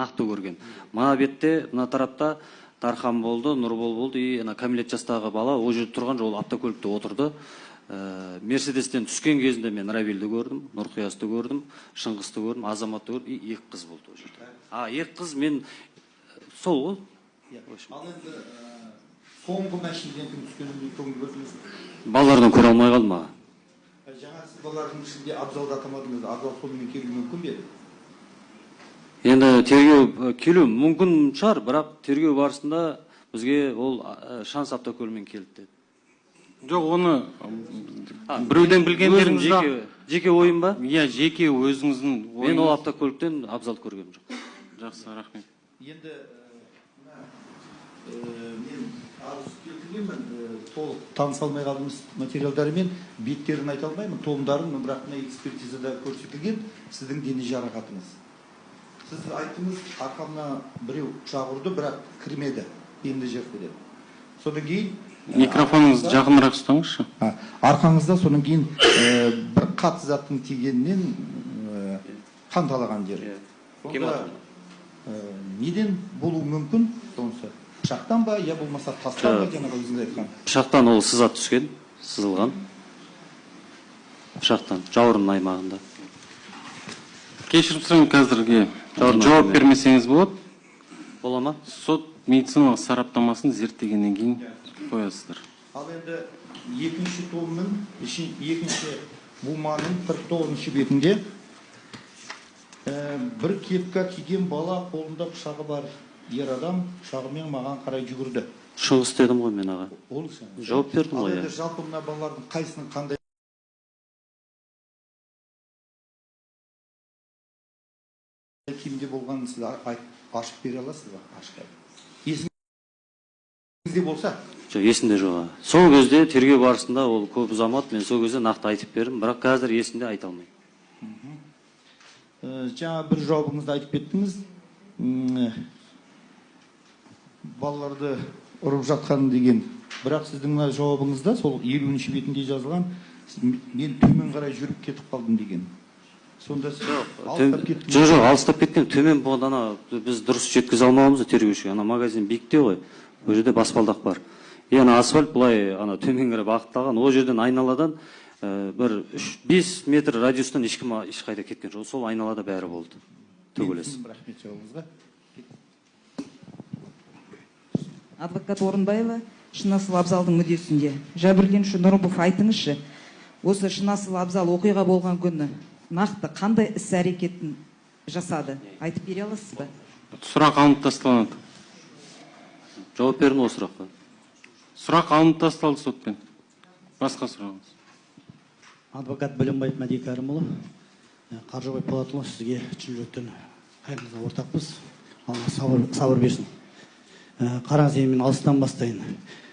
нақты көрген. Мына бетте, мына тарапта Тархан болды, Нұрбол болды, и кәмелет жастағы бала ол жерде тұрған жол автокөлікте отырды. Мерседестен түскен кезінде мен Равилді көрдім, Нұрқиясты көрдім, Шыңғысты көрдім, Азаматты көрдім, и екі қыз болды ол жерде. Екі қыз мен сол ғой. Ал енді соңғы мәшинеден кім түскенін көңіл бөлдіңіз? Балалардан көре алмай қалдым аға. Жаңа сіз балалардың ішінде Абзалды атамадыңыз, Абзал сонымен келуі мүмкін бе? Енді тергеу келу мүмкін шығар, бірақ тергеу барысында бізге ол шанс автокөлігімен келді деді. Жоқ, оны біреуден білгендеріңіз жеке ойым ба? Иә, жеке өзіңіздің ойыңыз. Мен ол автокөліктен Абзалды көргенім жоқ. Жақсы, рахмет. Енді мен арыз келтіргенмін, толық таныса алмай қалдыңыз материалдарымен, беттерін айта алмаймын, томдарын, бірақ мына экспертизада көрсетілген сіздің дене жарақатыңыз. Сіз айттыңыз, арқамна біреу пышақ ұрды, бірақ кірмеді, енді жерде деді. Содан кейін микрофоныңызды жақынырақ ұстаңызшы. Арқаңызда содан кейін бір қатты заттың тигенінен қан талаған жер. Неден болуы мүмкін? Сонысы пышақтан ба, я болмаса тастан ба, жаңағы өзіңіз айтқан? Пышақтан ол сызат түскен, сызылған. Пышақтан, жауырын аймағында. Кешірім сұрайын, қазірге жауап бермесеңіз болады. Бола ма? Сот медициналық сараптамасын зерттегеннен кейін қоясыздар. Ал енді екінші томның, екінші буманың 49-шы бетінде бір кепка киген бала, қолында пышағы бар ер адам пышағымен маған қарай жүгірді. Шыңғыс дедім ғой мен аға. Жауап бердім ғой. Ал енді жалпы мына балалардың қайсының қандай киімде болғанын сіз ашып бере аласыз ба? Есіңізде болса? Жоқ, есімде жоқ. Сол кезде тергеу барысында ол көп ұзамады, мен сол кезде нақты айтып бердім, бірақ қазір есімде айта алмаймын. Жаңа бір жауабыңызды айтып кеттіңіз. Балаларды ұрып жатқан деген. Бірақ сіздің жауабыңызда сол 50-ші бетінде жазылған, мен төмен қарай жүріп кетіп қалдым деген. Сонда алыстап кеттіңіз. Жоқ, алыстап кеткен, төмен болғанда біз дұрыс жеткізе алмауымыз тергеушіге. Магазин биікте ғой. Ол жерде баспалдақ бар. Асфальт бұлай төмен қарай бағытталған. Ол жерден айналадан бір 5 метр радиустан ешкім ешқайда кеткен жоқ. Сол айналада бәрі болды. Төгілес. Рахмет жауабыңызға. Адвокат Орынбаева, Шынасыл Абзалдың мүддесінде. Жәбірленуші Нұрымов, айтыңызшы, осы Шынасыл Абзал оқиға болған күні нақты қандай іс-әрекетін жасады? Айтып бере аласыз ба? Сұрақ алынып тасталады. Жауап бердің ол сұраққа. Сұрақ алынып тасталды сотпен. Басқа сұрағыңыз. Адвокат Білімбаев Мәди Кәрімұлы, Қаржыбай Полатұлы, сізге шын жүректен қайғымызға ортақпыз. Алла сабыр берсін. Қараңыз, мен алыстан бастайын.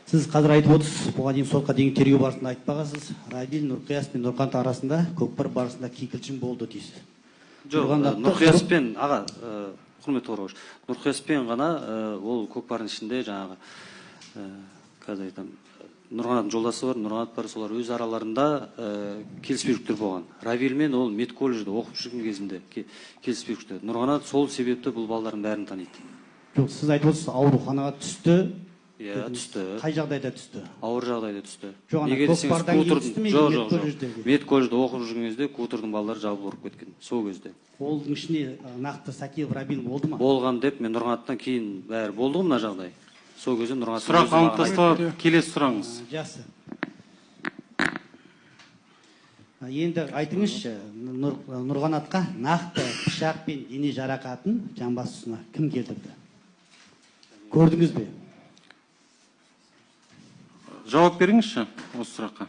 Сіз қазір айтып отырсыз, бұған дейін сотқа дейін тергеу барысында айтпағансыз, Равил, Нұрқияс пен Нұрқан арасында көкпар барысында кикілжің болды дейсіз. Жоқ, Нұрқияспен, аға, құрметті қорғаушы, Нұрқияспен ғана ол көкпардың ішінде жаңағы, қазір айтам, Нұрғанаттың жолдасы бар, Нұрғанат бар, солар өз араларында келіспеушіліктер болған. Равилмен ол медколледжде оқып жүрген кезінде келіспеушіліктер. Нұрғанат сол себепті бұл балалардың бәрін таниды. Жоқ, сіз айтып отырсыз, ауруханаға түсті. Иә, түсті. Қай жағдайда түсті? Ауыр жағдайда түсті. Жоқ, көкпардан кейін түсті ме? Жоқ. Медколледжде оқып жүрген кезде Кутердің балалары жабылып ұрып кеткен. Сол кезде. Олдың ішіне нақты Сакиев, Рабил болды ма? Болған деп, мен Нұрғанаттан кейін бәрі болды ғой мына жағдай. Сол кезде Нұрғанат. Сұрақ алынып тасталады, келесі сұрағыңыз. Жақсы. Енді айтыңызшы, Нұрғанатқа нақты пышақ пен дене жарақатын жамбасына кім келтірді? Көрдіңіз бе? Жауап беріңізші осы сұраққа.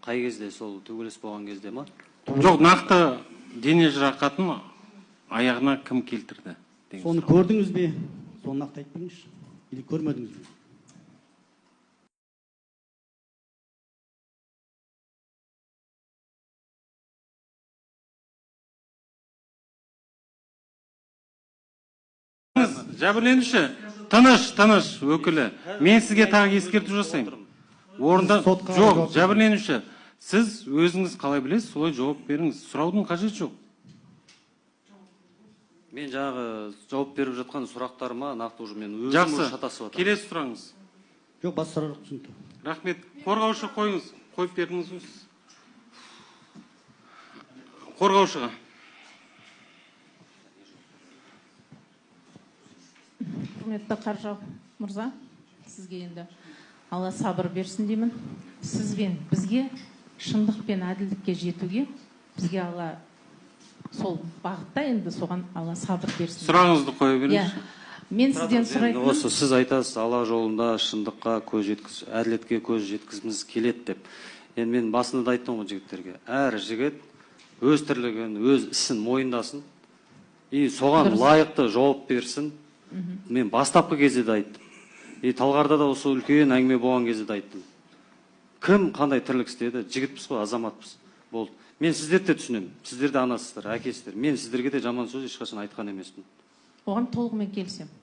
Қай кезде, сол төбелес болған кезде ма? Жоқ, нақты дене жарақатын аяғына кім келтірді? Соны көрдіңіз бе? Соны нақты айтып беріңізші. Или көрмедіңіз бе? Жәбірленуші, тыныш, өкілі. Мен сізге тағы ескерту жасаймын. орында сотқа жоқ, жауап жәбірленуші. Сіз өзіңіз қалай білесіз, солай жауап беріңіз. Сұраудың қажеті жоқ. Мен жаңағы жауап беріп жатқан сұрақтарыма нақты уже мен өзім Жақсы. шатасып жатырмын. Келесі сұраңыз. жоқ, бас сұрақ түсінікті. Рахмет. Қорғаушы қойыңыз. Қойып бердіңіз өз. Қорғаушыға. Құрметті Қаржау мырза, сізге енді Алла сабыр берсін деймін. Сізбен бізге шындық пен әділдікке жетуге бізге Алла сол бағытта енді соған Алла сабыр берсін. Сұрағыңызды қоя Иә. беріңізші. Мен сізден сұрайтыным, Осы сіз айтасыз, Алла жолында шындыққа көз жеткіз, әділетке көз жеткізгіміз келеді деп. Енді мен басында да айттым ғой жігіттерге. Әр жігіт өз тірлігін, өз ісін мойындасын и соған лайықты жауап берсін. Мен бастапқы кезде де айттым. И Талғарда да осы үлкен әңгіме болған кезде де айттым. Кім қандай тірлік істеді? Жігітпіз ғой, азаматпыз. Болды. Мен сіздерді де түсінемін. Сіздер де анасыздар, әкесіздер. Мен сіздерге де жаман сөз ешқашан айтқан емеспін. оған толығымен келісемін.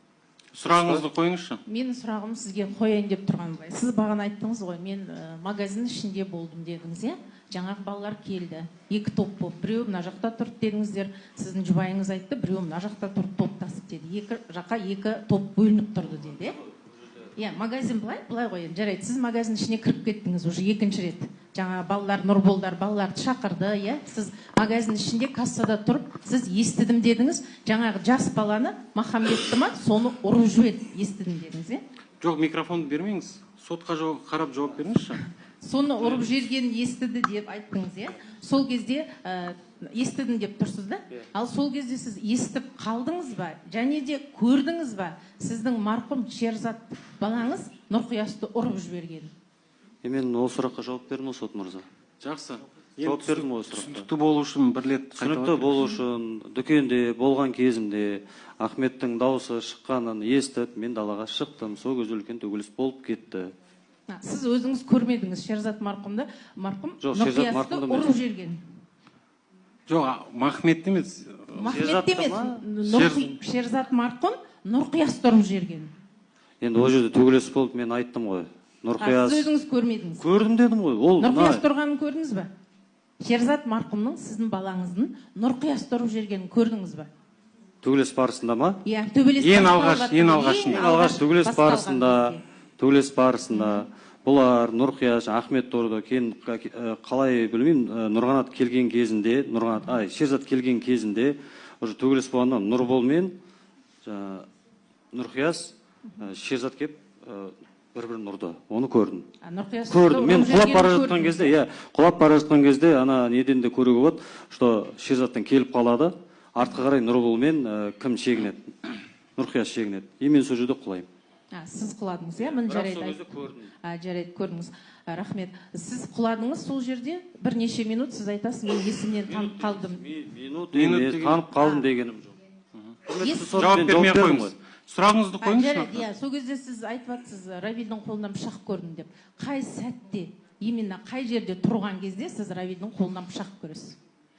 Сұрағыңызды қойыңызшы. Менің сұрағым сізге қояйын деп тұрғаным былай. Сіз бағана айттыңыз ғой, мен магазин ішінде болдым дедіңіз, иә? Жаңағы балалар келді. Екі топ болып, біреу мына жақта тұрды дедіңіздер. Сіздің жұбайыңыз айтты, біреу мына жақта тұрды, топтасып деді. Екі жаққа екі топ бөлініп тұрды деді, иә? Магазин былай қойын. Жарайды, сіз магазин ішіне кіріп кеттіңіз уже екінші рет. Жаңа балалар, Нұрболдар балаларды шақырды, иә? Сіз магазин ішінде кассада тұрып, сіз естідім дедіңіз. Жаңағы жас баланы, Махамбетті ма, соны ұрып жіберді, естідім дедіңіз, иә? Жоқ, микрофонды бермеңіз. Сотқа қарап жауап беріңізші. Соны ұрып жібергенін естіді деп айттыңыз, иә? Сол кезде естідім деп тұрсыз да? Ал сол кезде сіз естіп қалдыңыз ба? Және де көрдіңіз ба? Сіздің марқұм Шерзат балаңыз Нұрқиясты ұрып жібергенін? Мен ол сұраққа жауап бердім, сот мырза. Жақсы. Жауап бердім ол сұраққа. Түсінікті болу үшін бір рет Түсінікті болу үшін дүкенде болған кезімде Ахметтің дауысы шыққанын естіп, мен далаға шықтым. Сол кезде үлкен төбелес болып кетті. Сіз өзіңіз көрмедіңіз Шерзат марқұмды, марқұм Нұрқиясты ұрып жібергенін? Жоқ, Махмет емес. Махмет емес, Шерзат марқұм Нұрқиясты ұрып жібергенін. Енді ол жерде төбелес болып, мен айттым ғой. Нұрқияс. Сіз өзіңіз көрмедіңіз. Көрдім дедім ғой. Ол Нұрқияс тұрғанын көрдіңіз ба? Шерзат марқұмның сіздің балаңыздың Нұрқияс тұрып жібергенін көрдіңіз ба? төбелес барысында ма? Иә, төбелес төбелес барысында бұлар Нұрқияс, Ахмет тұрды. Кейін қалай білмеймін, Нұрғанат келген кезінде, Шерзат келген кезінде уже төбелес болғанда Нұрбол мен Нұрқияс, Шерзат кеп бір-бірін ұрды. Оны көрдім. Көрдім. Мен құлап бара жатқан кезде, ана неден де көруге болады, что Шерзаттан келіп қалады. Артқа қарай Нұрбол мен кім шегінеді? Нұрқияс шегінеді. И мен сол жерде құлаймын. Сіз құладыңыз, иә? Мін жарайды. Жарайды, көрдіңіз. Рахмет. Сіз құладыңыз сол жерде бірнеше минут, сіз айтасыз, мен есімнен танып қалдым. Минут танып қалдым дегенім жоқ. Жауап бермей қойыңыз. Сұрағыңызды қойыңыз. Жарайды, иә. Сол кезде сіз айтып жатсыз, Равилдің қолынан пышақ көрдім деп. Қай сәтте, именно қай жерде тұрған кезде сіз Равилдің қолынан пышақ көресіз?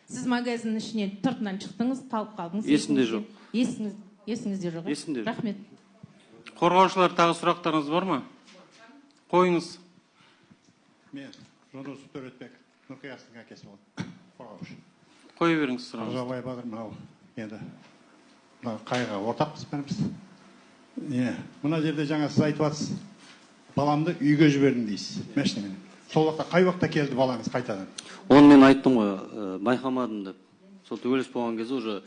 Сіз магазиннің ішінен тыртынан шықтыңыз, талып қалдыңыз. Есімде жоқ. Есіңізде жоқ. Есімде жоқ. Рахмет. Қорғаушылар, тағы сұрақтарыңыз бар ма? Қойыңыз. Мен Жолдос Төретбек, Нұрқиястың әкесі болдым. Қорғаушы. Қоя беріңіз сұрағыңызды. Жабай Бағыр, мынау енді қайға ортақпыз бәріміз. Мына жерде жаңа сіз айтып жатсыз, баламды үйге жібердім дейсіз, мәшінемен. Сол уақытта қай уақытта келді балаңыз қайтадан? Оны мен айттым ғой, байқамадым деп. Сол төбелес болған кезде уже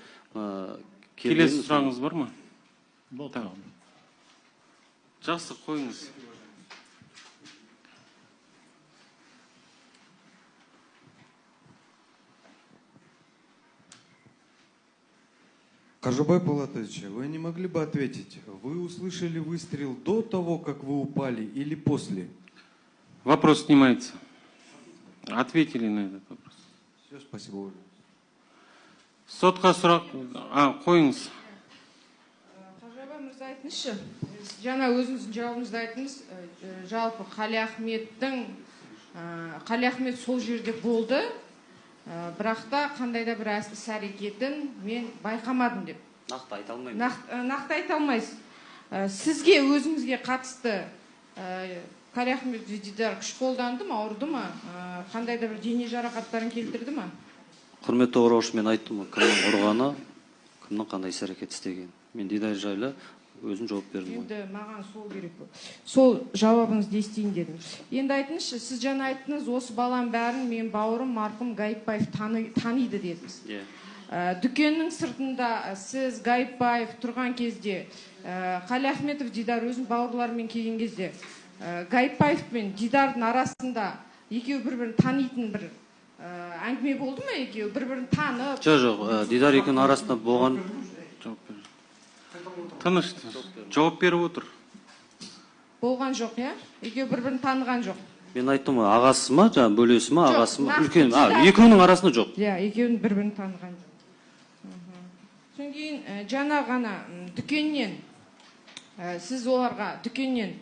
келесі сұрағыңыз бар ма? Болды. Жақсы, қойыңыз. Кажабай Полатович, вы не могли бы ответить, вы услышали выстрел до того, как вы упали, или после? Вопрос снимается. Ответили на этот вопрос. Все, спасибо. Сотқа сұрақ... қойыңыз. Кажабай мырза айтыңызшы, жаңа өзіңіздің жауабыңызды айтыңыз, жалпы Қали Ахмет сол жерде болды, бірақ та қандай да бір іс-әрекетін мен байқамадым деп. Нақты айта алмаймын. Нақты айта алмайсыз. Сізге өзіңізге қатысты Қалиахметов Дидар күш қолданды ма, ауырды ма, қандай да бір дене жарақаттарын келтірді ма? Құрметті ораушы, мен айттым, кімнің ұрғаны, кімнің қандай іс-әрекет істеген. Мен Дидар жайлы өзім жауап бердім. Енді маған сол керек қой. Сол жауабыңызды естейін дедім. Енді айтыңызшы, сіз жаңа айттыңыз, осы баланың бәрін мен бауырым марқұм Гайыпбаев таниды дедіңіз. Дүкеннің сыртында сіз Гайыпбаев тұрған кезде, Қалиахметов Дидар өзінің бауырларымен келген кезде, Гайыпбаев пен Дидардың арасында екеуі бір-бірін танитын бір әңгіме болды ма? Екеуі бір-бірін танып? Жоқ, Дидар екеуінің арасында болған. Тыныш, жауап беріп отыр. Болған жоқ, иә? Екеуі бір-бірін таныған жоқ. Мен айттым, ағасы ма, жаңа бөлесі ма, ағасы ма? Үлкен, екеуінің арасында жоқ. Иә, екеуін бір-бірін таныған жоқ. Содан кейін жаңа ғана дүкеннен, сіз оларға дүкеннен